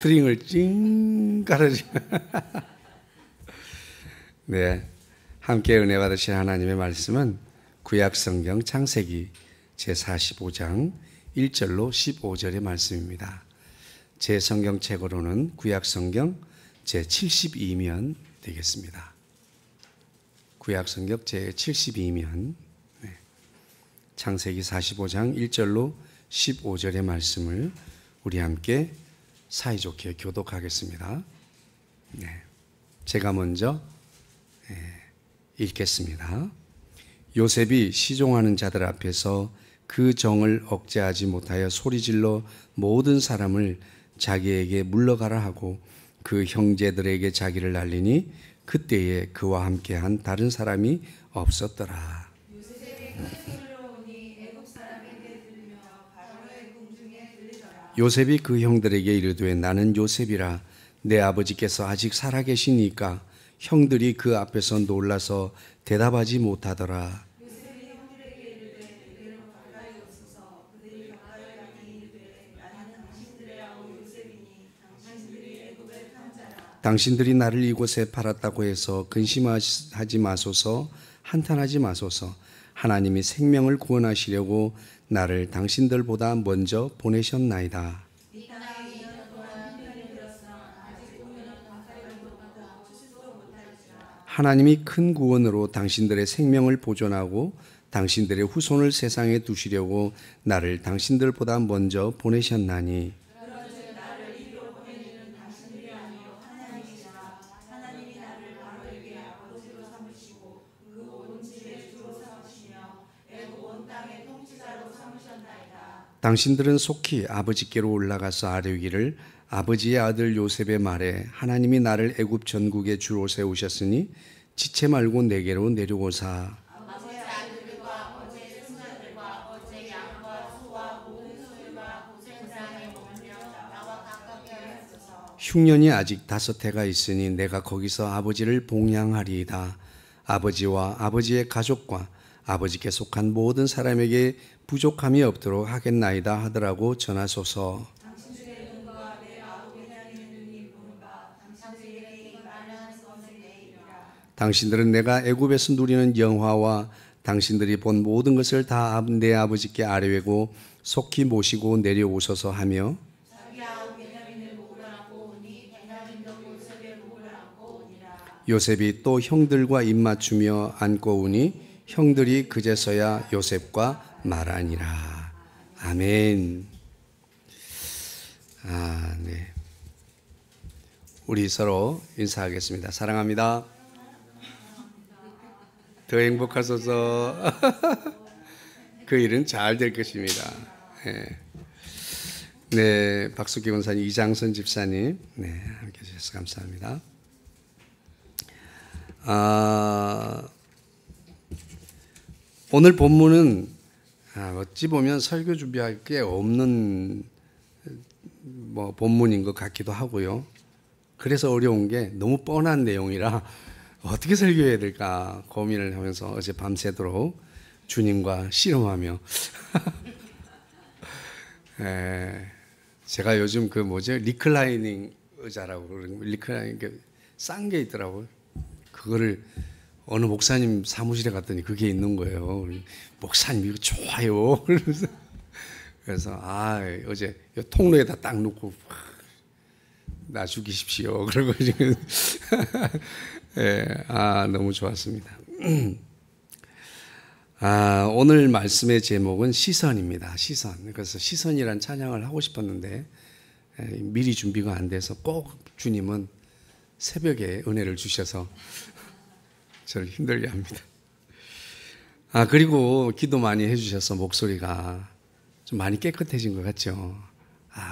스트링을 찡 깔아주고 네, 함께 은혜 받으실 하나님의 말씀은 구약성경 창세기 제45장 1절로 15절의 말씀입니다. 제 성경책으로는 구약성경 제72면 되겠습니다. 구약성경 제72면 창세기 45장 1절로 15절의 말씀을 우리 함께 사이좋게 교독하겠습니다. 제가 먼저 읽겠습니다. 요셉이 시종하는 자들 앞에서 그 정을 억제하지 못하여 소리질러 모든 사람을 자기에게 물러가라 하고 그 형제들에게 자기를 알리니 그때에 그와 함께한 다른 사람이 없었더라. 요셉이 그 형들에게 이르되 나는 요셉이라 내 아버지께서 아직 살아계시니까 형들이 그 앞에서 놀라서 대답하지 못하더라. 당신들이 나를 이곳에 팔았다고 해서 근심하지 마소서, 한탄하지 마소서. 하나님이 생명을 구원하시려고 나를 당신들보다 먼저 보내셨나이다. 하나님이 큰 구원으로 당신들의 생명을 보존하고 당신들의 후손을 세상에 두시려고 나를 당신들보다 먼저 보내셨나니 당신들은 속히 아버지께로 올라가서 아뢰기를 아버지의 아들 요셉의 말에 하나님이 나를 애굽 전국의 주로 세우셨으니 지체 말고 내게로 내려오사. 흉년이 아직 5해가 있으니 내가 거기서 아버지를 봉양하리이다. 아버지와 아버지의 가족과 아버지께 속한 모든 사람에게 부족함이 없도록 하겠나이다 하더라고 전하소서. 당신들은 내가 애굽에서 누리는 영화와 당신들이 본 모든 것을 다 내 아버지께 아뢰고 속히 모시고 내려오소서 하며 요셉이 또 형들과 입맞추며 안고 오니 형들이 그제서야 요셉과 말하니라. 아멘. 네. 우리 서로 인사하겠습니다. 사랑합니다. 더 행복하소서. 그 일은 잘 될 것입니다. 네, 박수기 원사님, 이장선 집사님, 함께 해주셔서 감사합니다. 오늘 본문은 어찌 보면 설교 준비할 게 없는 본문인 것 같기도 하고요. 그래서 어려운 게 너무 뻔한 내용이라 어떻게 설교해야 될까 고민을 하면서 어제 밤새도록 주님과 씨름하며 제가 요즘 리클라이닝 의자라고 그러는 리클라이닝 싼 게 있더라고요. 그거를 어느 목사님 사무실에 갔더니 그게 있는 거예요. 목사님 이거 좋아요. 그래서 어제 통로에다 딱 놓고 나 죽이십시오. 그러고 지금 너무 좋았습니다. 오늘 말씀의 제목은 시선입니다. 시선. 그래서 시선이란 찬양을 하고 싶었는데 미리 준비가 안 돼서 꼭 주님은 새벽에 은혜를 주셔서 저를 힘들게 합니다. 그리고 기도 많이 해주셔서 목소리가 좀 많이 깨끗해진 것 같죠.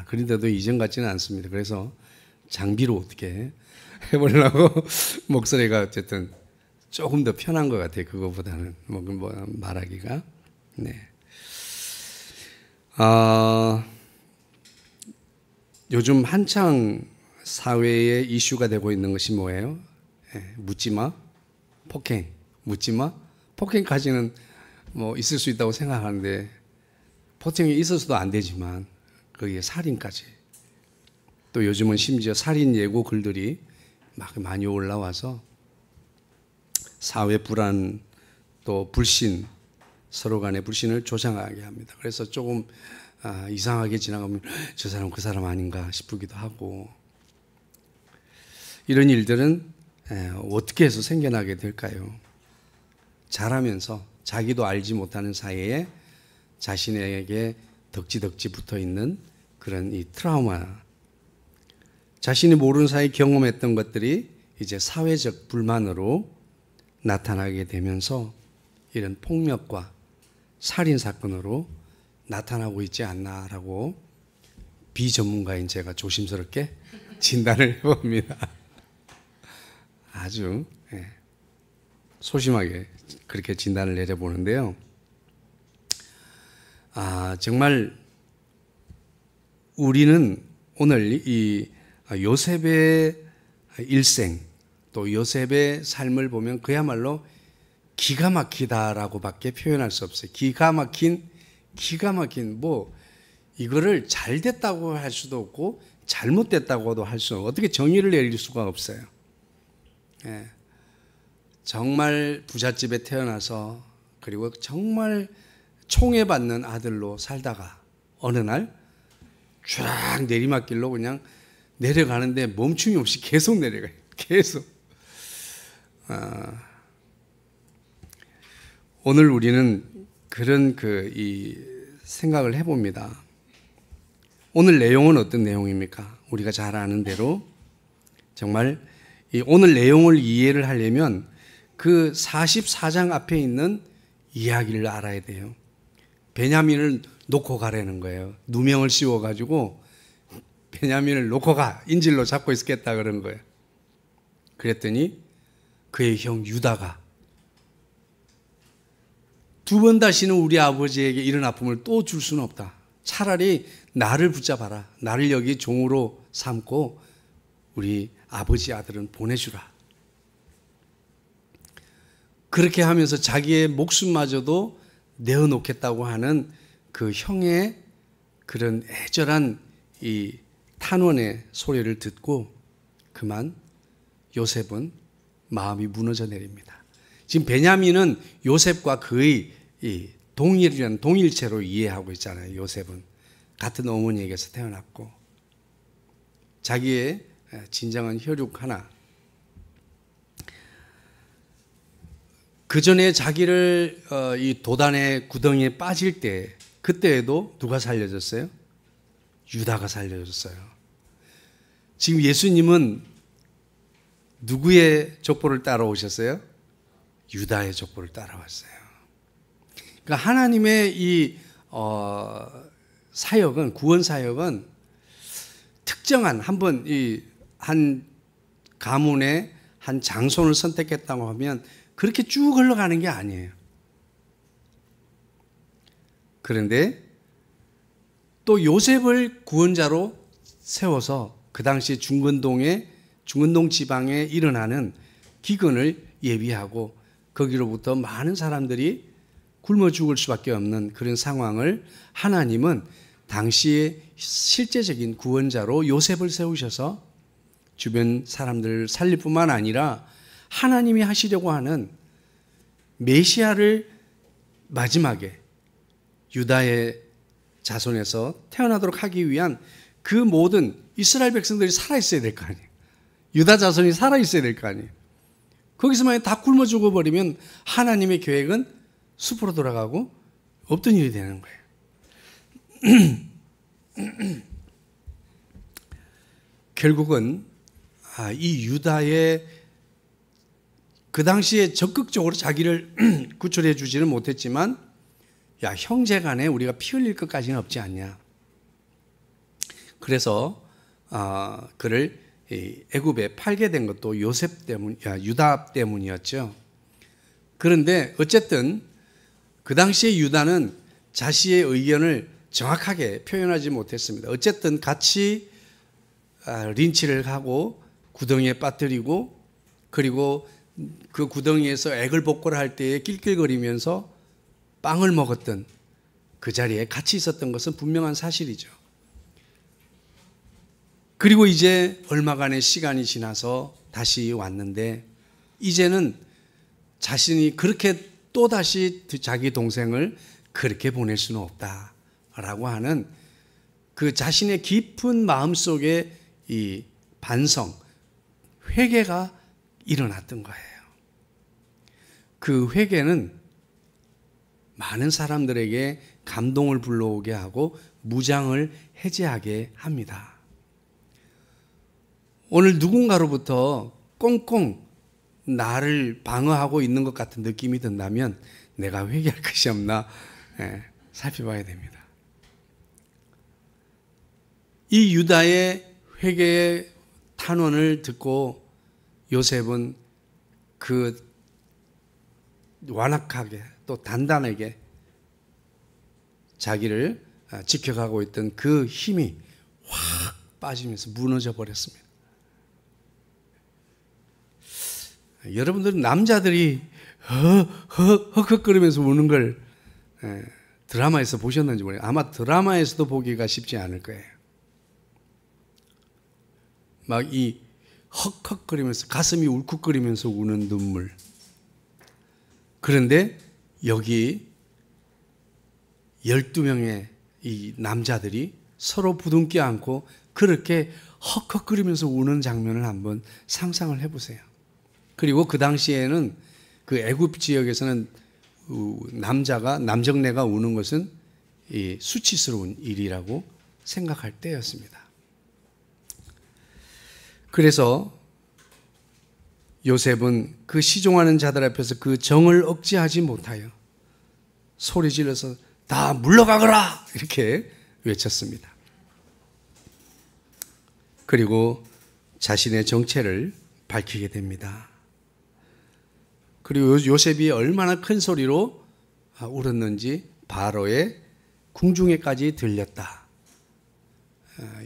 그런데도 이전 같지는 않습니다. 그래서 장비로 어떻게 해보려고 목소리가 어쨌든 조금 더 편한 것 같아요. 그거보다는 말하기가. 네. 요즘 한창 사회에 이슈가 되고 있는 것이 뭐예요? 묻지마, 폭행. 묻지마, 폭행까지는 있을 수 있다고 생각하는데 폭행이 있어서도 안 되지만 거기에 살인까지 또 요즘은 심지어 살인 예고 글들이 막 많이 올라와서 사회 불안 또 불신, 서로 간의 불신을 조장하게 합니다. 그래서 조금 이상하게 지나가면 저 사람 그 사람 아닌가 싶기도 하고, 이런 일들은 어떻게 해서 생겨나게 될까요? 자라면서 자기도 알지 못하는 사이에 자신에게 덕지덕지 붙어 있는 그런 이 트라우마, 자신이 모르는 사이 경험했던 것들이 이제 사회적 불만으로 나타나게 되면서 이런 폭력과 살인 사건으로 나타나고 있지 않나라고 비전문가인 제가 조심스럽게 진단을 해봅니다. 아주 소심하게 그렇게 진단을 내려보는데요. 정말 우리는 오늘 이 요셉의 일생 또 요셉의 삶을 보면 그야말로 기가 막히다라고밖에 표현할 수 없어요. 기가 막힌 뭐 이거를 잘 됐다고 할 수도 없고 잘못됐다고도 할 수 없고 어떻게 정의를 내릴 수가 없어요. 정말 부잣집에 태어나서 그리고 정말 총애받는 아들로 살다가 어느 날 쫙 내리막길로 그냥 내려가는데 멈춤이 없이 계속 내려가요. 계속. 오늘 우리는 그런 이 생각을 해봅니다. 오늘 내용은 어떤 내용입니까? 우리가 잘 아는 대로 정말 이 오늘 내용을 이해를 하려면 그 44장 앞에 있는 이야기를 알아야 돼요. 베냐민을 놓고 가라는 거예요. 누명을 씌워가지고 베냐민을 놓고 가, 인질로 잡고 있겠다 그런 거예요. 그랬더니 그의 형 유다가 두 번 다시는 우리 아버지에게 이런 아픔을 또 줄 수는 없다. 차라리 나를 붙잡아라. 나를 여기 종으로 삼고 우리 아버지 아들은 보내주라. 그렇게 하면서 자기의 목숨마저도 내어놓겠다고 하는 그 형의 그런 애절한 이 탄원의 소리를 듣고 그만 요셉은 마음이 무너져 내립니다. 지금 베냐민은 요셉과 거의 동일체로 이해하고 있잖아요. 요셉은 같은 어머니에게서 태어났고 자기의 진정한 혈육 하나. 그 전에 자기를 이 도단의 구덩이에 빠질 때 그때에도 누가 살려줬어요? 유다가 살려줬어요. 지금 예수님은 누구의 족보를 따라오셨어요? 유다의 족보를 따라왔어요. 그러니까 하나님의 이 사역은, 구원 사역은 특정한 한 가문의 한 장손을 선택했다고 하면 그렇게 쭉 흘러가는 게 아니에요. 그런데 또 요셉을 구원자로 세워서 그 당시 중근동 지방에 일어나는 기근을 예비하고 거기로부터 많은 사람들이 굶어 죽을 수밖에 없는 그런 상황을 하나님은 당시의 실제적인 구원자로 요셉을 세우셔서 주변 사람들을 살릴 뿐만 아니라 하나님이 하시려고 하는 메시아를 마지막에 유다의 자손에서 태어나도록 하기 위한 그 모든 이스라엘 백성들이 살아있어야 될 거 아니에요. 유다 자손이 살아있어야 될 거 아니에요. 거기서 만약 다 굶어 죽어버리면 하나님의 계획은 숲으로 돌아가고 없던 일이 되는 거예요. 결국은 이 유다의 그 당시에 적극적으로 자기를 구출해 주지는 못했지만 야, 형제 간에 우리가 피 흘릴 것까지는 없지 않냐. 그래서 그를 애굽에 팔게 된 것도 유다 때문이었죠. 그런데 어쨌든 그 당시에 유다는 자신의 의견을 정확하게 표현하지 못했습니다. 어쨌든 같이 린치를 하고 구덩이에 빠뜨리고 그리고 그 구덩이에서 애걸복걸을 할 때에 낄낄거리면서 빵을 먹었던 그 자리에 같이 있었던 것은 분명한 사실이죠. 그리고 이제 얼마간의 시간이 지나서 다시 왔는데 이제는 자신이 그렇게 또다시 자기 동생을 그렇게 보낼 수는 없다라고 하는 그 자신의 깊은 마음속에 이 반성, 회개가 일어났던 거예요. 그 회개는 많은 사람들에게 감동을 불러오게 하고 무장을 해제하게 합니다. 오늘 누군가로부터 꽁꽁 나를 방어하고 있는 것 같은 느낌이 든다면 내가 회개할 것이 없나 살펴봐야 됩니다. 이 유다의 회개의 탄원을 듣고 요셉은 그 완악하게 또 단단하게 자기를 지켜가고 있던 그 힘이 확 빠지면서 무너져 버렸습니다. 여러분들은 남자들이 헉헉거리면서 우는 걸 드라마에서 보셨는지 모르겠어요. 아마 드라마에서도 보기가 쉽지 않을 거예요. 막 이 헉헉거리면서 가슴이 울컥거리면서 우는 눈물. 그런데 여기 12명의 이 남자들이 서로 부둥켜 안고 그렇게 헉헉거리면서 우는 장면을 한번 상상을 해보세요. 그리고 그 당시에는 그 애굽 지역에서는 남정네가 우는 것은 이 수치스러운 일이라고 생각할 때였습니다. 그래서 요셉은 그 시종하는 자들 앞에서 그 정을 억제하지 못하여 소리 질러서 다 물러가거라 이렇게 외쳤습니다. 그리고 자신의 정체를 밝히게 됩니다. 그리고 요셉이 얼마나 큰 소리로 울었는지 바로의 궁중에까지 들렸다.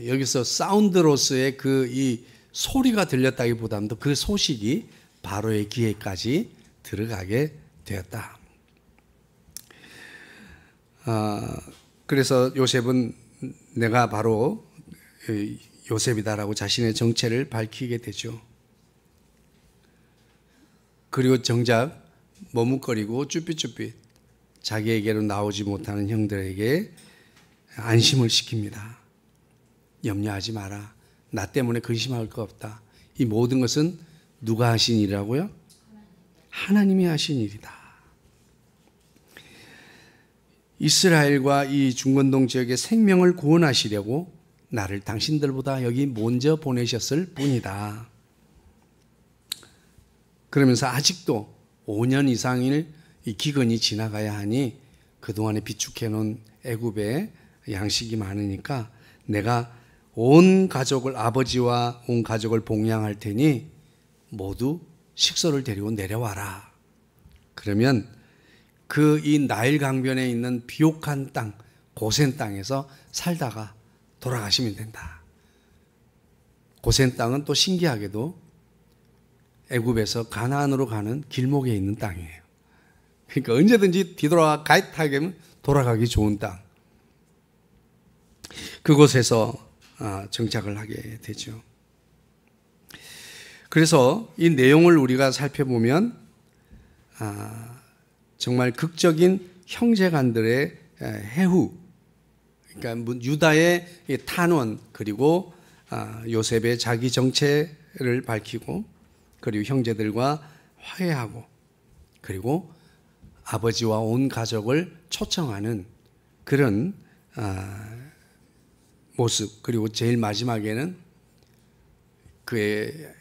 여기서 사운드로서의 이 소리가 들렸다기보다도 그 소식이 바로의 귀에까지 들어가게 되었다. 그래서 요셉은 내가 바로 요셉이다라고 자신의 정체를 밝히게 되죠. 그리고 정작 머뭇거리고 쭈삣쭈삣 자기에게로 나오지 못하는 형들에게 안심을 시킵니다. 염려하지 마라. 나 때문에 근심할 거 없다. 이 모든 것은 누가 하신 일이라고요? 하나님이 하신 일이다. 이스라엘과 이 중건동 지역의 생명을 구원하시려고 나를 당신들보다 여기 먼저 보내셨을 뿐이다. 그러면서 아직도 5년 이상의 이 기근이 지나가야 하니 그동안에 비축해 놓은 애굽에 양식이 많으니까 내가 온 가족을 아버지와 온 가족을 봉양할 테니 모두 식소를 데리고 내려와라. 그러면 그 이 나일 강변에 있는 비옥한 땅, 고센 땅에서 살다가 돌아가시면 된다. 고센 땅은 또 신기하게도 애굽에서 가나안으로 가는 길목에 있는 땅이에요. 그러니까 언제든지 뒤돌아 가입하게 돌아가기 좋은 땅. 그곳에서 정착을 하게 되죠. 그래서 이 내용을 우리가 살펴보면 정말 극적인 형제간들의 해후, 그러니까 유다의 탄원, 그리고 요셉의 자기 정체를 밝히고, 그리고 형제들과 화해하고, 그리고 아버지와 온 가족을 초청하는 그런 모습. 그리고 제일 마지막에는 그의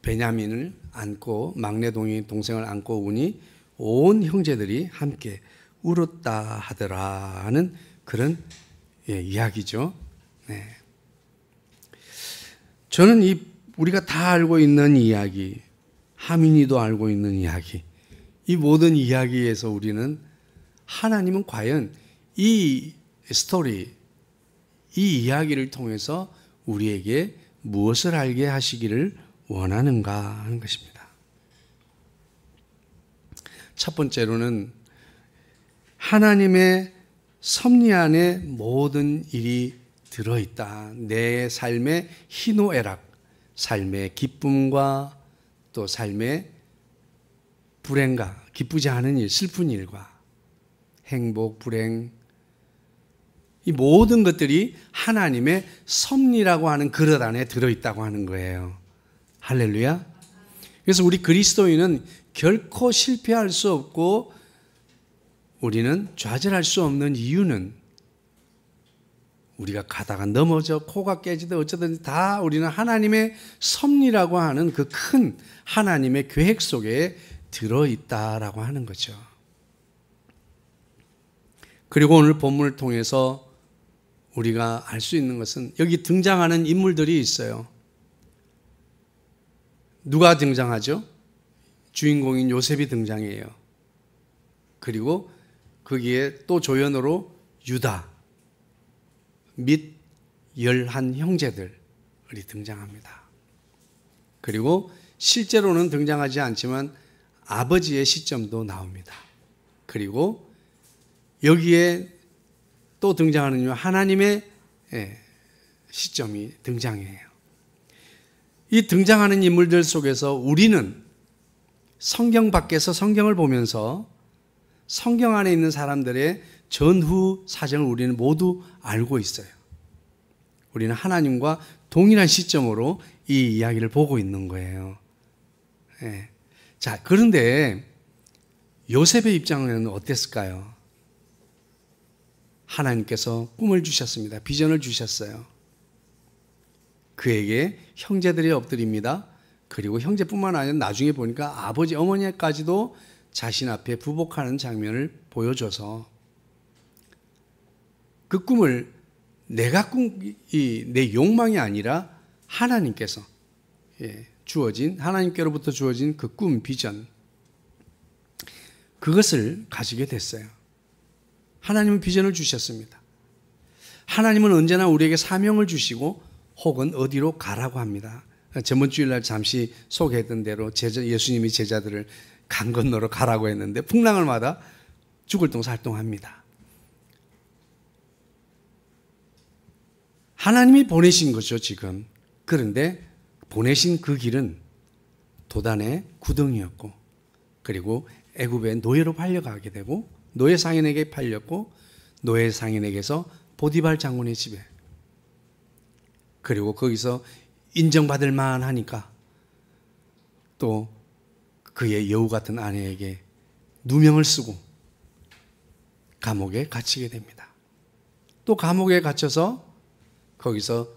베냐민을 안고, 막내 동생을 안고 우니 온 형제들이 함께 울었다 하더라 하는 그런 이야기죠. 네. 저는 우리가 다 알고 있는 이야기, 하민이도 알고 있는 이야기, 이 모든 이야기에서 우리는 하나님은 과연 이 스토리, 이 이야기를 통해서 우리에게 무엇을 알게 하시기를 원하는가 하는 것입니다. 첫 번째로는 하나님의 섭리 안에 모든 일이 들어있다. 내 삶의 희노애락, 삶의 기쁨과 또 삶의 불행과 기쁘지 않은 일, 슬픈 일과 행복, 불행, 이 모든 것들이 하나님의 섭리라고 하는 그릇 안에 들어있다고 하는 거예요. 할렐루야. 그래서 우리 그리스도인은 결코 실패할 수 없고 우리는 좌절할 수 없는 이유는 우리가 가다가 넘어져 코가 깨지든 어쩌든 다 우리는 하나님의 섭리라고 하는 그 큰 하나님의 계획 속에 들어있다라고 하는 거죠. 그리고 오늘 본문을 통해서 우리가 알 수 있는 것은 여기 등장하는 인물들이 있어요. 누가 등장하죠? 주인공인 요셉이 등장해요. 그리고 거기에 또 조연으로 유다 및 11 형제들이 등장합니다. 그리고 실제로는 등장하지 않지만 아버지의 시점도 나옵니다. 그리고 여기에 또 등장하는 하나님의 시점이 등장해요. 이 등장하는 인물들 속에서 우리는 성경 밖에서 성경을 보면서 성경 안에 있는 사람들의 전후 사정을 우리는 모두 알고 있어요. 우리는 하나님과 동일한 시점으로 이 이야기를 보고 있는 거예요. 자, 그런데 요셉의 입장은 어땠을까요? 하나님께서 꿈을 주셨습니다. 비전을 주셨어요. 그에게 형제들이 엎드립니다. 그리고 형제뿐만 아니라 나중에 보니까 아버지, 어머니까지도 자신 앞에 부복하는 장면을 보여줘서 그 꿈을 내 욕망이 아니라 하나님께서 하나님께로부터 주어진 그 꿈, 비전, 그것을 가지게 됐어요. 하나님은 비전을 주셨습니다. 하나님은 언제나 우리에게 사명을 주시고 혹은 어디로 가라고 합니다. 저번 주일날 잠시 소개했던 대로 예수님이 제자들을 강 건너러 가라고 했는데 풍랑을 맞아 죽을 똥살똥합니다. 하나님이 보내신 거죠, 지금. 그런데 보내신 그 길은 도단의 구덩이였고, 그리고 애굽의 노예로 팔려가게 되고, 노예 상인에게 팔렸고, 노예 상인에게서 보디발 장군의 집에, 그리고 거기서 인정받을 만하니까 또 그의 여우 같은 아내에게 누명을 쓰고 감옥에 갇히게 됩니다. 또 감옥에 갇혀서 거기서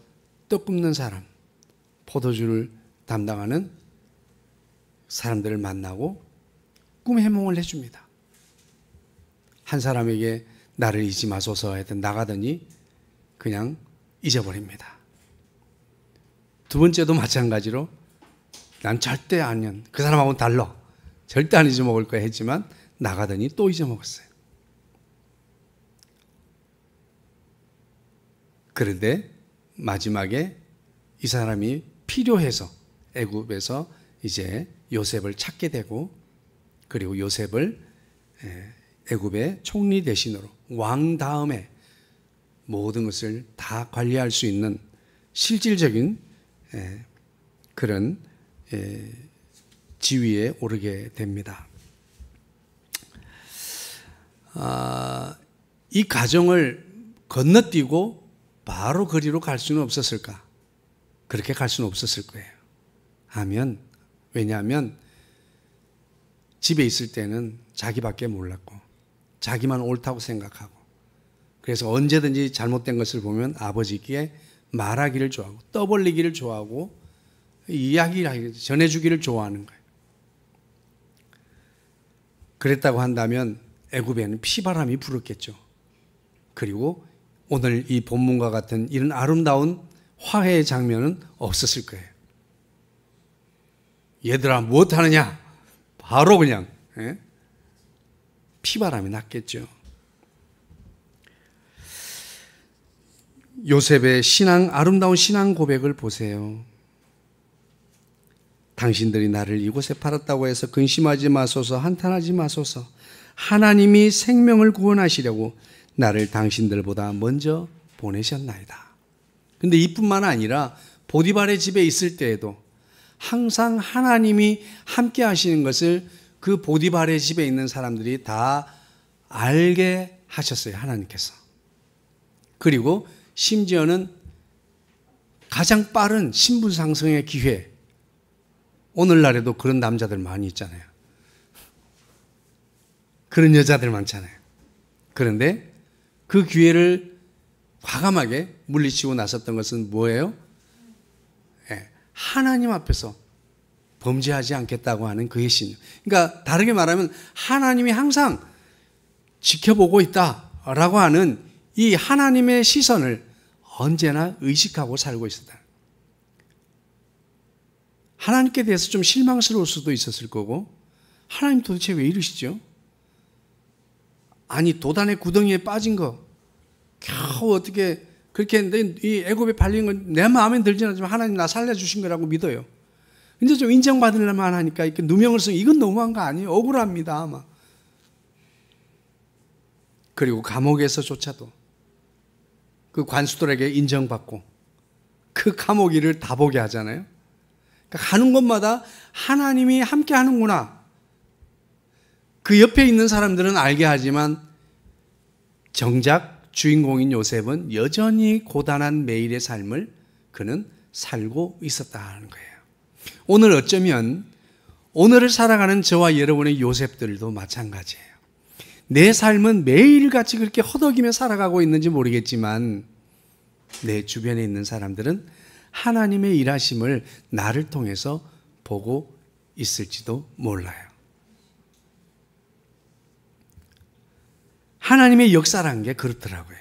떡 굽는 사람, 포도주를 담당하는 사람들을 만나고 꿈 해몽을 해줍니다. 한 사람에게 나를 잊지 마소서 했더니 나가더니 그냥 잊어버립니다. 두 번째도 마찬가지로 난 절대 아니야. 그 사람하고는 달라. 절대 안 잊어먹을 거야 했지만 나가더니 또 잊어먹었어요. 그런데 마지막에 이 사람이 필요해서 애굽에서 이제 요셉을 찾게 되고, 그리고 요셉을 애굽의 총리 대신으로 왕 다음에 모든 것을 다 관리할 수 있는 실질적인 그런 지위에 오르게 됩니다. 이 과정을 건너뛰고 바로 거리로 갈 수는 없었을까? 그렇게 갈 수는 없었을 거예요. 왜냐하면 집에 있을 때는 자기밖에 몰랐고 자기만 옳다고 생각하고, 그래서 언제든지 잘못된 것을 보면 아버지께 말하기를 좋아하고 떠벌리기를 좋아하고 이야기를 전해주기를 좋아하는 거예요. 그랬다고 한다면 애굽에는 피바람이 불었겠죠. 그리고 오늘 이 본문과 같은 이런 아름다운 화해의 장면은 없었을 거예요. 얘들아 무엇하느냐? 바로 그냥 피바람이 났겠죠. 요셉의 아름다운 신앙 고백을 보세요. 당신들이 나를 이곳에 팔았다고 해서 근심하지 마소서, 한탄하지 마소서. 하나님이 생명을 구원하시려고 나를 당신들보다 먼저 보내셨나이다. 근데 이뿐만 아니라 보디발의 집에 있을 때에도 항상 하나님이 함께 하시는 것을 그 보디발의 집에 있는 사람들이 다 알게 하셨어요, 하나님께서. 그리고 심지어는 가장 빠른 신분 상승의 기회, 오늘날에도 그런 남자들 많이 있잖아요. 그런 여자들 많잖아요. 그런데 그 기회를 과감하게 물리치고 나섰던 것은 뭐예요? 하나님 앞에서 범죄하지 않겠다고 하는 그의 신념. 그러니까 다르게 말하면 하나님이 항상 지켜보고 있다라고 하는 이 하나님의 시선을 언제나 의식하고 살고 있었다. 하나님께 대해서 좀 실망스러울 수도 있었을 거고, 하나님 도대체 왜 이러시죠? 아니, 도단의 구덩이에 빠진 거 겨우 어떻게 그렇게 했는데 이 애굽에 팔린 건 내 마음에 들지는 않지만 하나님 나 살려주신 거라고 믿어요. 근데 좀 인정받으려면 하니까 이렇게 누명을 쓰고 이건 너무한 거 아니에요? 억울합니다 아마. 그리고 감옥에서조차도 그 관수들에게 인정받고 그 감옥 일을 다 보게 하잖아요. 그러니까 가는 곳마다 하나님이 함께 하는구나. 그 옆에 있는 사람들은 알게 하지만 정작 주인공인 요셉은 여전히 고단한 매일의 삶을 그는 살고 있었다는 거예요. 오늘 어쩌면 오늘을 살아가는 저와 여러분의 요셉들도 마찬가지예요. 내 삶은 매일같이 그렇게 허덕이며 살아가고 있는지 모르겠지만 내 주변에 있는 사람들은 하나님의 일하심을 나를 통해서 보고 있을지도 몰라요. 하나님의 역사라는 게 그렇더라고요.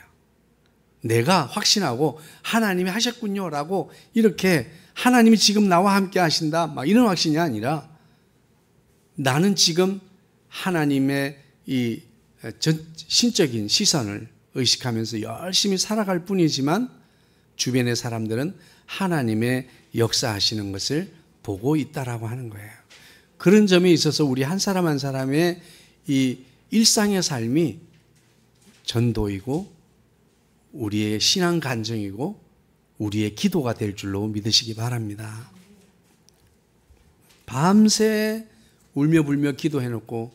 내가 확신하고 하나님이 하셨군요 라고 이렇게 하나님이 지금 나와 함께 하신다 막 이런 확신이 아니라 나는 지금 하나님의 이 신적인 시선을 의식하면서 열심히 살아갈 뿐이지만 주변의 사람들은 하나님의 역사하시는 것을 보고 있다라고 하는 거예요. 그런 점에 있어서 우리 한 사람 한 사람의 이 일상의 삶이 전도이고 우리의 신앙 간증이고 우리의 기도가 될 줄로 믿으시기 바랍니다. 밤새 울며 불며 기도해놓고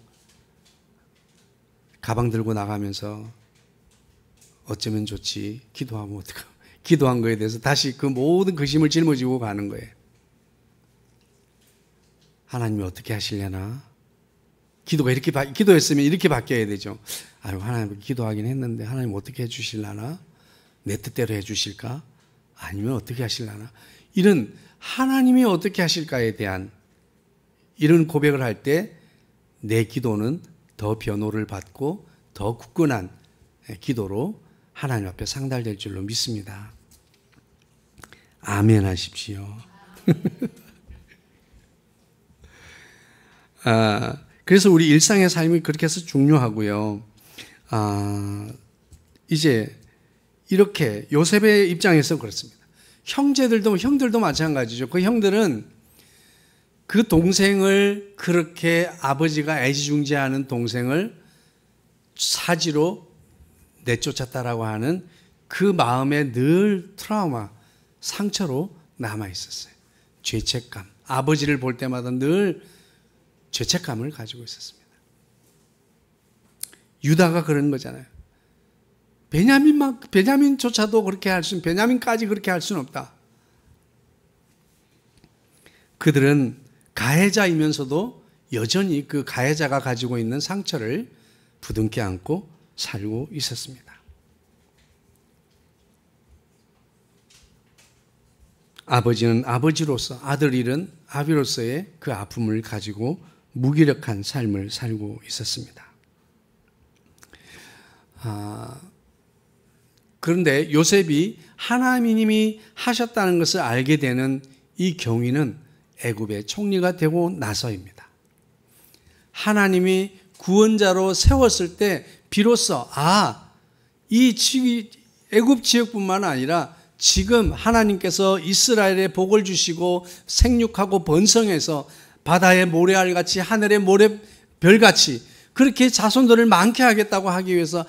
가방 들고 나가면서 어쩌면 좋지, 기도하면 어떡하, 기도한 거에 대해서 다시 그 모든 근심을 짊어지고 가는 거예요. 하나님이 어떻게 하시려나? 기도가 이렇게 기도했으면 이렇게 바뀌어야 되죠. 아유, 하나님 기도하긴 했는데 하나님 어떻게 해주실라나? 내 뜻대로 해주실까? 아니면 어떻게 하실라나? 이런 하나님이 어떻게 하실까에 대한 이런 고백을 할 때 내 기도는 더 변호를 받고 더 굳건한 기도로 하나님 앞에 상달될 줄로 믿습니다. 아멘 하십시오. 그래서 우리 일상의 삶이 그렇게 해서 중요하고요. 이제 이렇게 요셉의 입장에서 그렇습니다. 형들도 마찬가지죠. 그 형들은 그 동생을 그렇게 아버지가 애지중지하는 동생을 사지로 내쫓았다라고 하는 그 마음에 늘 트라우마, 상처로 남아 있었어요. 죄책감. 아버지를 볼 때마다 늘 죄책감을 가지고 있었습니다. 유다가 그런 거잖아요. 베냐민조차도 그렇게 베냐민까지 그렇게 할 수는 없다. 그들은 가해자이면서도 여전히 그 가해자가 가지고 있는 상처를 부둥켜 안고 살고 있었습니다. 아버지는 아버지로서, 아들 일은 아비로서의 그 아픔을 가지고 무기력한 삶을 살고 있었습니다. 그런데 요셉이 하나님이 하셨다는 것을 알게 되는 이 경위는 애굽의 총리가 되고 나서입니다. 하나님이 구원자로 세웠을 때 비로소 이 애굽 지역뿐만 아니라 지금 하나님께서 이스라엘에 복을 주시고 생육하고 번성해서 바다의 모래알같이 하늘의 모래별같이 그렇게 자손들을 많게 하겠다고 하기 위해서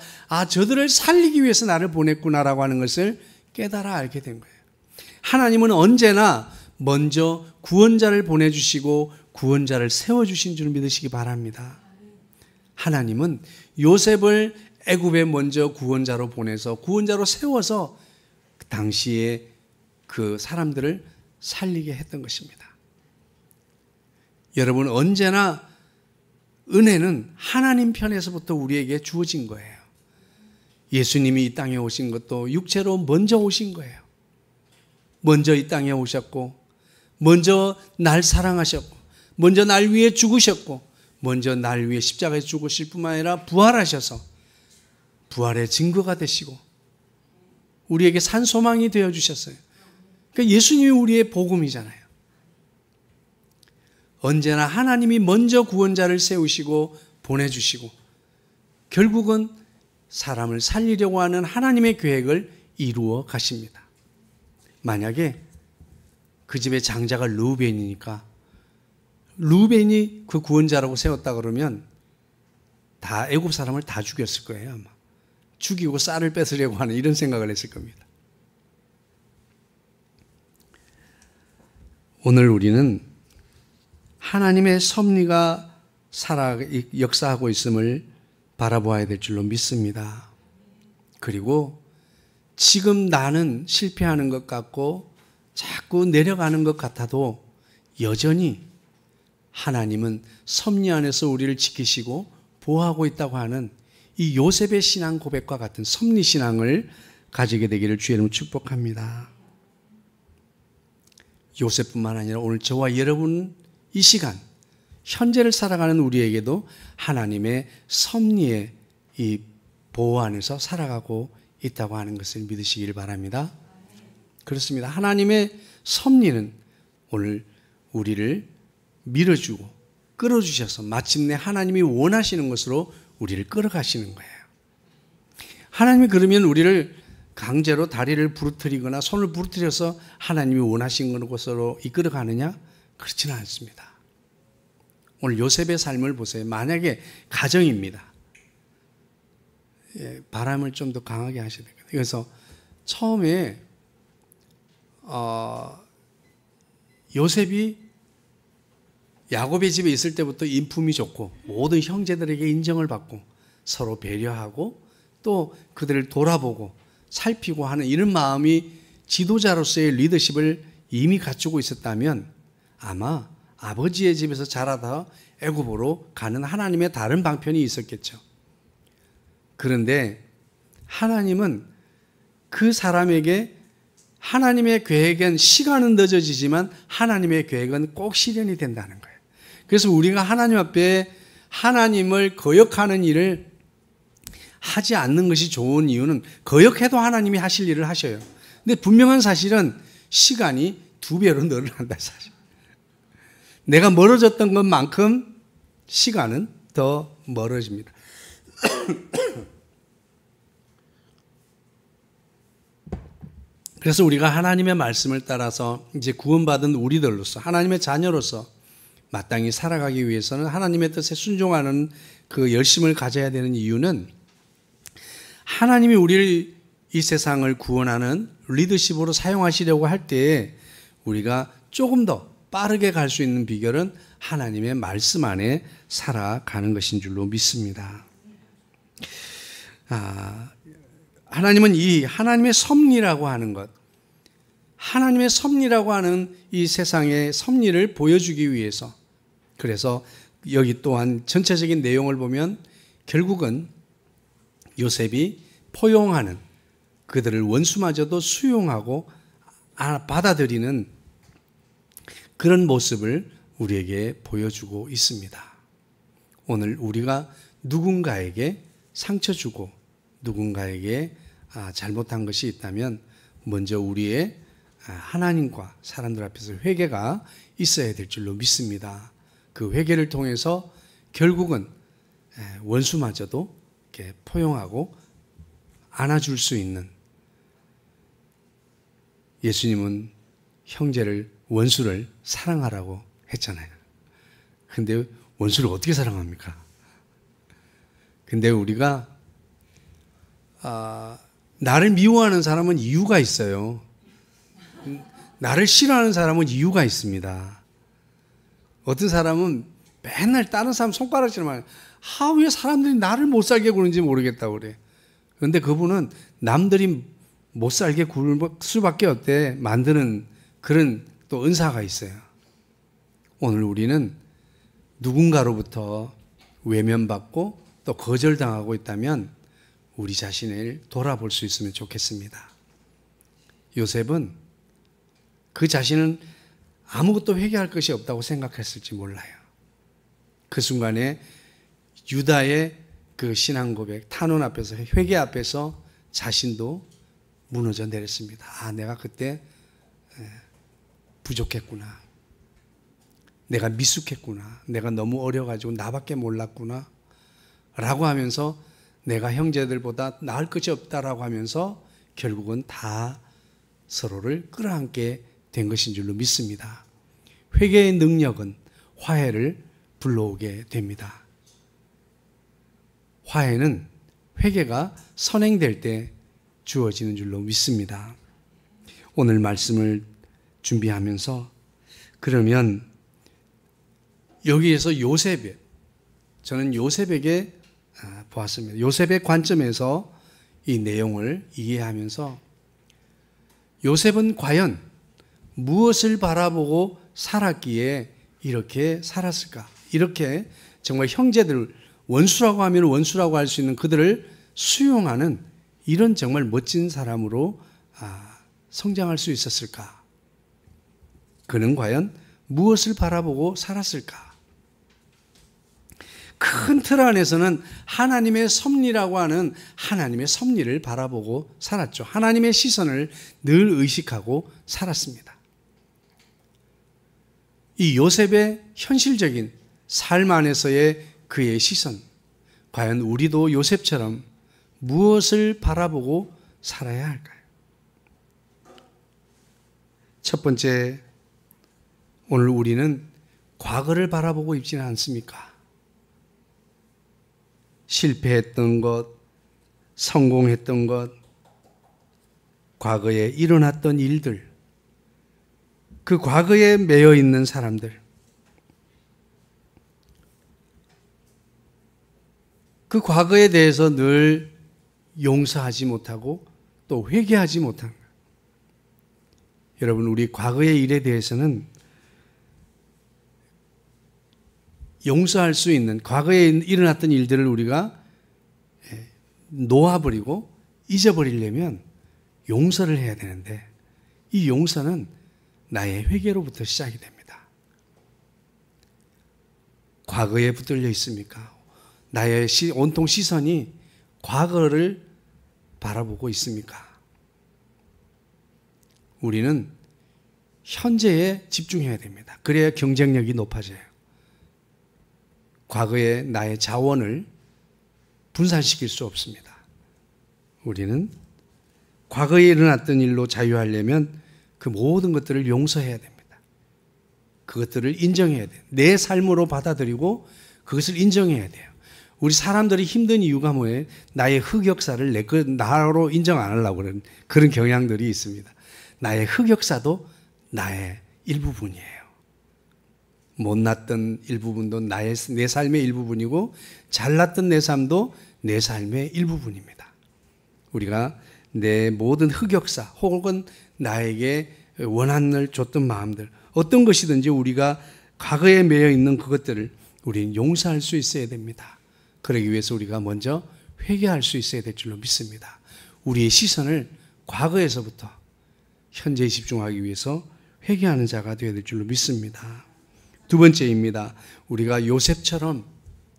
저들을 살리기 위해서 나를 보냈구나라고 하는 것을 깨달아 알게 된 거예요. 하나님은 언제나 먼저 구원자를 보내주시고 구원자를 세워주신 줄 믿으시기 바랍니다. 하나님은 요셉을 애굽에 먼저 구원자로 보내서 구원자로 세워서 그 당시에 그 사람들을 살리게 했던 것입니다. 여러분, 언제나 은혜는 하나님 편에서부터 우리에게 주어진 거예요. 예수님이 이 땅에 오신 것도 육체로 먼저 오신 거예요. 먼저 이 땅에 오셨고, 먼저 날 사랑하셨고, 먼저 날 위해 죽으셨고, 먼저 날 위해 십자가에 죽으실 뿐만 아니라 부활하셔서 부활의 증거가 되시고 우리에게 산소망이 되어주셨어요. 그러니까 예수님이 우리의 복음이잖아요. 언제나 하나님이 먼저 구원자를 세우시고 보내주시고 결국은 사람을 살리려고 하는 하나님의 계획을 이루어 가십니다. 만약에 그 집의 장자가 르우벤이니까 르우벤이 그 구원자라고 세웠다 그러면 다 애굽 사람을 다 죽였을 거예요. 아마 죽이고 쌀을 뺏으려고 하는 이런 생각을 했을 겁니다. 오늘 우리는 하나님의 섭리가 역사하고 있음을 바라보아야 될 줄로 믿습니다. 그리고 지금 나는 실패하는 것 같고 자꾸 내려가는 것 같아도 여전히 하나님은 섭리 안에서 우리를 지키시고 보호하고 있다고 하는 이 요셉의 신앙 고백과 같은 섭리 신앙을 가지게 되기를 주의 이름으로 축복합니다. 요셉뿐만 아니라 오늘 저와 여러분 이 시간 현재를 살아가는 우리에게도 하나님의 섭리의 이 보호 안에서 살아가고 있다고 하는 것을 믿으시길 바랍니다. 그렇습니다. 하나님의 섭리는 오늘 우리를 밀어주고 끌어주셔서 마침내 하나님이 원하시는 것으로 우리를 끌어가시는 거예요. 하나님이 그러면 우리를 강제로 다리를 부르뜨리거나 손을 부르뜨려서 하나님이 원하신 것으로 이끌어가느냐? 그렇지는 않습니다. 오늘 요셉의 삶을 보세요. 만약에 가정입니다. 바람을 좀 더 강하게 하셔야 되거든요. 그래서 처음에 요셉이 야곱의 집에 있을 때부터 인품이 좋고 모든 형제들에게 인정을 받고 서로 배려하고 또 그들을 돌아보고 살피고 하는 이런 마음이 지도자로서의 리더십을 이미 갖추고 있었다면 아마 아버지의 집에서 자라다 애굽으로 가는 하나님의 다른 방편이 있었겠죠. 그런데 하나님은 그 사람에게 하나님의 계획은 시간은 늦어지지만 하나님의 계획은 꼭 실현이 된다는 거예요. 그래서 우리가 하나님 앞에 하나님을 거역하는 일을 하지 않는 것이 좋은 이유는 거역해도 하나님이 하실 일을 하셔요. 근데 분명한 사실은 시간이 2배로 늘어난다 사실. 내가 멀어졌던 것만큼 시간은 더 멀어집니다. 그래서 우리가 하나님의 말씀을 따라서 이제 구원받은 우리들로서 하나님의 자녀로서 마땅히 살아가기 위해서는 하나님의 뜻에 순종하는 그 열심을 가져야 되는 이유는 하나님이 우리를 이 세상을 구원하는 리더십으로 사용하시려고 할 때에 우리가 조금 더 빠르게 갈 수 있는 비결은 하나님의 말씀 안에 살아가는 것인 줄로 믿습니다. 하나님은 이 하나님의 섭리라고 하는 것, 하나님의 섭리라고 하는 이 세상의 섭리를 보여주기 위해서, 그래서 여기 또한 전체적인 내용을 보면 결국은 요셉이 포용하는, 그들을 원수마저도 수용하고 받아들이는 그런 모습을 우리에게 보여주고 있습니다. 오늘 우리가 누군가에게 상처 주고 누군가에게 잘못한 것이 있다면 먼저 우리의 하나님과 사람들 앞에서 회개가 있어야 될 줄로 믿습니다. 그 회개를 통해서 결국은 원수마저도 이렇게 포용하고 안아줄 수 있는, 예수님은 형제를, 원수를 사랑하라고 했잖아요. 근데 원수를 어떻게 사랑합니까? 근데 우리가 나를 미워하는 사람은 이유가 있어요. 나를 싫어하는 사람은 이유가 있습니다. 어떤 사람은 맨날 다른 사람 손가락질만 왜 사람들이 나를 못 살게 구는지 모르겠다고 그래. 그런데 그분은 남들이 못 살게 굴 수밖에 없대 만드는 그런 또 은사가 있어요. 오늘 우리는 누군가로부터 외면받고 또 거절당하고 있다면 우리 자신을 돌아볼 수 있으면 좋겠습니다. 요셉은 그 자신은 아무것도 회개할 것이 없다고 생각했을지 몰라요. 그 순간에 유다의 그 신앙 고백, 탄원 앞에서, 회개 앞에서 자신도 무너져 내렸습니다. 내가 그때 부족했구나. 내가 미숙했구나. 내가 너무 어려가지고 나밖에 몰랐구나. 라고 하면서 내가 형제들보다 나을 것이 없다라고 하면서 결국은 다 서로를 끌어안게 된 것인 줄로 믿습니다. 회개의 능력은 화해를 불러오게 됩니다. 화해는 회개가 선행될 때 주어지는 줄로 믿습니다. 오늘 말씀을 준비하면서 그러면 여기에서 저는 요셉에게 보았습니다. 요셉의 관점에서 이 내용을 이해하면서 요셉은 과연 무엇을 바라보고 살았기에 이렇게 살았을까? 이렇게 정말 형제들, 원수라고 하면 원수라고 할 수 있는 그들을 수용하는 이런 정말 멋진 사람으로 성장할 수 있었을까? 그는 과연 무엇을 바라보고 살았을까? 큰 틀 안에서는 하나님의 섭리라고 하는 하나님의 섭리를 바라보고 살았죠. 하나님의 시선을 늘 의식하고 살았습니다. 이 요셉의 현실적인 삶 안에서의 그의 시선, 과연 우리도 요셉처럼 무엇을 바라보고 살아야 할까요? 첫 번째, 오늘 우리는 과거를 바라보고 있지는 않습니까? 실패했던 것, 성공했던 것, 과거에 일어났던 일들, 그 과거에 매여 있는 사람들, 그 과거에 대해서 늘 용서하지 못하고 또 회개하지 못한 거예요. 여러분, 우리 과거의 일에 대해서는 용서할 수 있는, 과거에 일어났던 일들을 우리가 놓아버리고 잊어버리려면 용서를 해야 되는데, 이 용서는 나의 회개로부터 시작이 됩니다. 과거에 붙들려 있습니까? 나의 온통 시선이 과거를 바라보고 있습니까? 우리는 현재에 집중해야 됩니다. 그래야 경쟁력이 높아져요. 과거에 나의 자원을 분산시킬 수 없습니다. 우리는 과거에 일어났던 일로 자유하려면 그 모든 것들을 용서해야 됩니다. 그것들을 인정해야 돼요. 내 삶으로 받아들이고 그것을 인정해야 돼요. 우리 사람들이 힘든 이유가 뭐예요? 나의 흑역사를 나로 인정 안 하려고 그러는 그런 경향들이 있습니다. 나의 흑역사도 나의 일부분이에요. 못났던 일부분도 내 삶의 일부분이고 잘났던 내 삶도 내 삶의 일부분입니다. 우리가 내 모든 흑역사 혹은 나에게 원한을 줬던 마음들, 어떤 것이든지 우리가 과거에 매여 있는 그것들을 우리는 용서할 수 있어야 됩니다. 그러기 위해서 우리가 먼저 회개할 수 있어야 될 줄로 믿습니다. 우리의 시선을 과거에서부터 현재에 집중하기 위해서 회개하는 자가 되어야 될 줄로 믿습니다. 두 번째입니다. 우리가 요셉처럼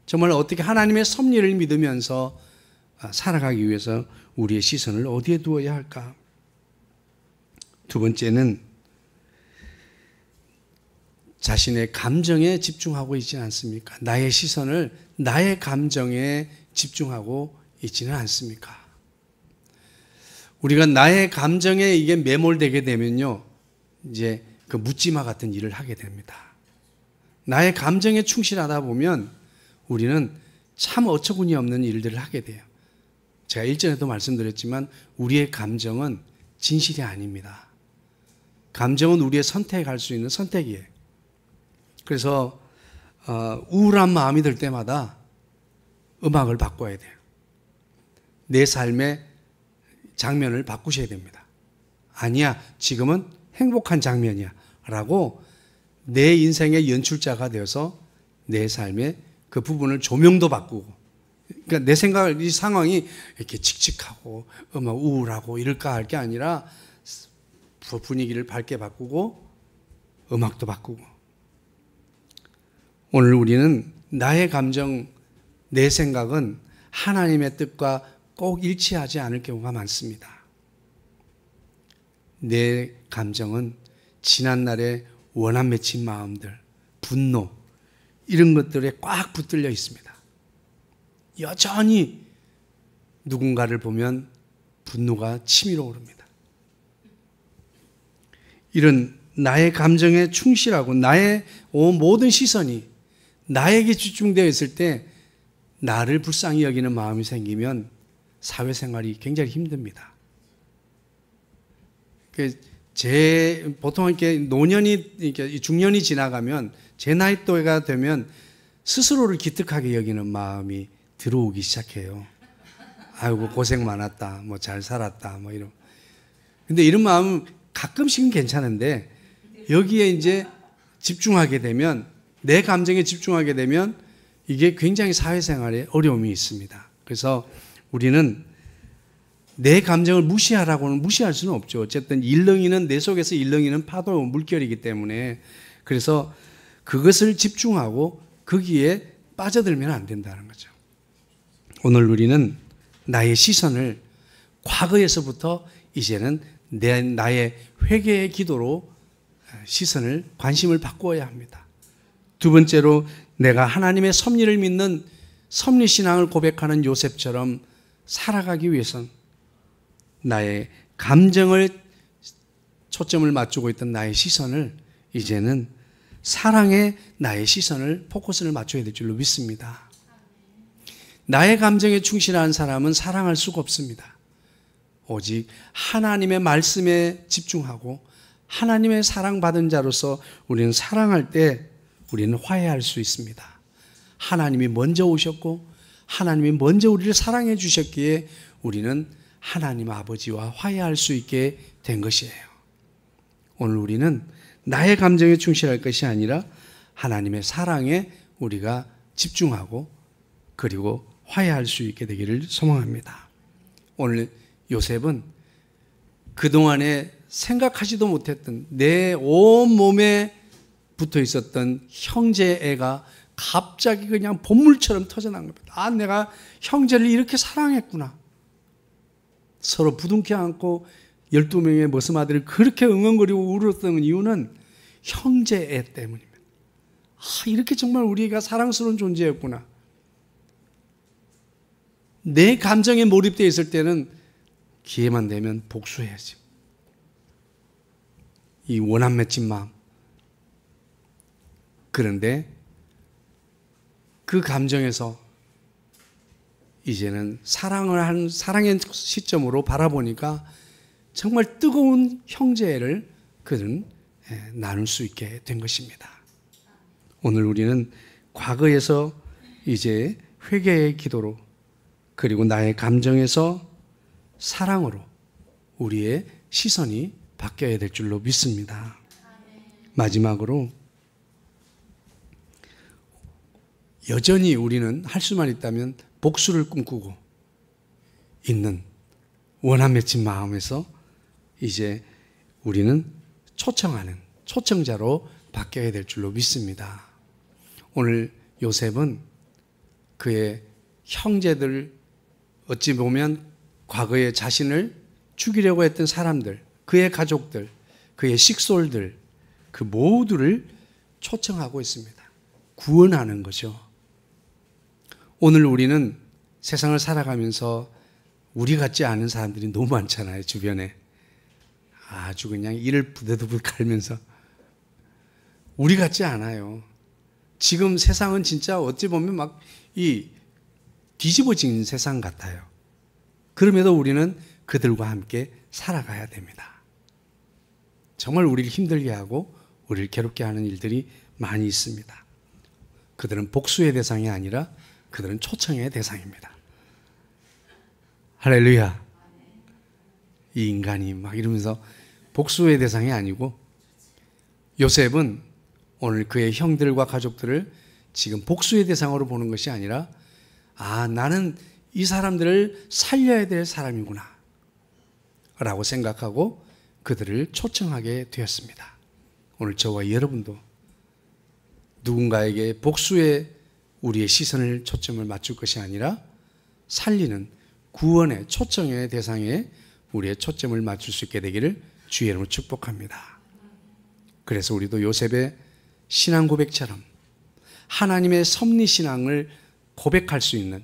정말 어떻게 하나님의 섭리를 믿으면서 살아가기 위해서 우리의 시선을 어디에 두어야 할까? 두 번째는 자신의 감정에 집중하고 있지 않습니까? 나의 시선을 나의 감정에 집중하고 있지는 않습니까? 우리가 나의 감정에 이게 매몰되게 되면요, 이제 그 묻지마 같은 일을 하게 됩니다. 나의 감정에 충실하다 보면 우리는 참 어처구니 없는 일들을 하게 돼요. 제가 일전에도 말씀드렸지만 우리의 감정은 진실이 아닙니다. 감정은 우리의 선택할 수 있는 선택이에요. 그래서 우울한 마음이 들 때마다 음악을 바꿔야 돼요. 내 삶의 장면을 바꾸셔야 됩니다. 아니야, 지금은 행복한 장면이야 라고 내 인생의 연출자가 되어서 내 삶의 그 부분을 조명도 바꾸고, 그러니까 내 생각을, 이 상황이 이렇게 칙칙하고 우울하고 이럴까 할 게 아니라 분위기를 밝게 바꾸고 음악도 바꾸고. 오늘 우리는 나의 감정, 내 생각은 하나님의 뜻과 꼭 일치하지 않을 경우가 많습니다. 내 감정은 지난날의 원한 맺힌 마음들, 분노, 이런 것들에 꽉 붙들려 있습니다. 여전히 누군가를 보면 분노가 치밀어 오릅니다. 이런 나의 감정에 충실하고 나의 모든 시선이 나에게 집중되어 있을 때 나를 불쌍히 여기는 마음이 생기면 사회생활이 굉장히 힘듭니다. 보통 이렇게 노년이, 이렇게 중년이 지나가면 제 나이 또래가 되면 스스로를 기특하게 여기는 마음이 들어오기 시작해요. 아이고, 고생 많았다, 뭐 잘 살았다, 뭐 이런. 근데 이런 마음은 가끔씩은 괜찮은데 여기에 이제 집중하게 되면, 내 감정에 집중하게 되면 이게 굉장히 사회생활에 어려움이 있습니다. 그래서 우리는 내 감정을 무시하라고는 무시할 수는 없죠. 어쨌든 일렁이는, 내 속에서 일렁이는 파도 물결이기 때문에. 그래서 그것을 집중하고 거기에 빠져들면 안 된다는 거죠. 오늘 우리는 나의 시선을 과거에서부터 이제는 나의 회개의 기도로 시선을, 관심을 바꾸어야 합니다. 두 번째로, 내가 하나님의 섭리를 믿는 섭리신앙을 고백하는 요셉처럼 살아가기 위해선 나의 감정을 초점을 맞추고 있던 나의 시선을 이제는 사랑에 나의 시선을, 포커스를 맞춰야 될 줄로 믿습니다. 나의 감정에 충실한 사람은 사랑할 수가 없습니다. 오직 하나님의 말씀에 집중하고 하나님의 사랑받은 자로서 우리는 사랑할 때 우리는 화해할 수 있습니다. 하나님이 먼저 오셨고 하나님이 먼저 우리를 사랑해 주셨기에 우리는 하나님 아버지와 화해할 수 있게 된 것이에요. 오늘 우리는 나의 감정에 충실할 것이 아니라 하나님의 사랑에 우리가 집중하고 그리고 화해할 수 있게 되기를 소망합니다. 오늘 요셉은 그동안에 생각하지도 못했던, 내 온몸에 붙어 있었던 형제 애가 갑자기 그냥 본물처럼 터져난 겁니다. 아, 내가 형제를 이렇게 사랑했구나. 서로 부둥켜 안고 12명의 머슴아들을 그렇게 응엉거리고 울었던 이유는 형제 애 때문입니다. 아, 이렇게 정말 우리가 사랑스러운 존재였구나. 내 감정에 몰입되어 있을 때는 기회만 되면 복수해야지. 이 원한 맺힌 마음. 그런데 그 감정에서 이제는 사랑의 시점으로 바라보니까 정말 뜨거운 형제를 그는 나눌 수 있게 된 것입니다. 오늘 우리는 과거에서 이제 회개의 기도로, 그리고 나의 감정에서 사랑으로 우리의 시선이 바뀌어야 될 줄로 믿습니다. 마지막으로, 여전히 우리는 할 수만 있다면 복수를 꿈꾸고 있는 원한 맺힌 마음에서 이제 우리는 초청하는 초청자로 바뀌어야 될 줄로 믿습니다. 오늘 요셉은 그의 형제들, 어찌 보면 과거에 자신을 죽이려고 했던 사람들, 그의 가족들, 그의 식솔들, 그 모두를 초청하고 있습니다. 구원하는 거죠. 오늘 우리는 세상을 살아가면서 우리 같지 않은 사람들이 너무 많잖아요, 주변에. 아주 그냥 이를 부들부들 갈면서. 우리 같지 않아요. 지금 세상은 진짜 어찌 보면 막 뒤집어진 세상 같아요. 그럼에도 우리는 그들과 함께 살아가야 됩니다. 정말 우리를 힘들게 하고 우리를 괴롭게 하는 일들이 많이 있습니다. 그들은 복수의 대상이 아니라 그들은 초청의 대상입니다. 할렐루야. 이 인간이 막 이러면서 복수의 대상이 아니고, 요셉은 오늘 그의 형들과 가족들을 지금 복수의 대상으로 보는 것이 아니라, 아, 나는 이 사람들을 살려야 될 사람이구나 라고 생각하고 그들을 초청하게 되었습니다. 오늘 저와 여러분도 누군가에게 복수에 우리의 시선을, 초점을 맞출 것이 아니라 살리는 구원의 초청의 대상에 우리의 초점을 맞출 수 있게 되기를 주의 이름으로 축복합니다. 그래서 우리도 요셉의 신앙 고백처럼 하나님의 섭리신앙을 고백할 수 있는,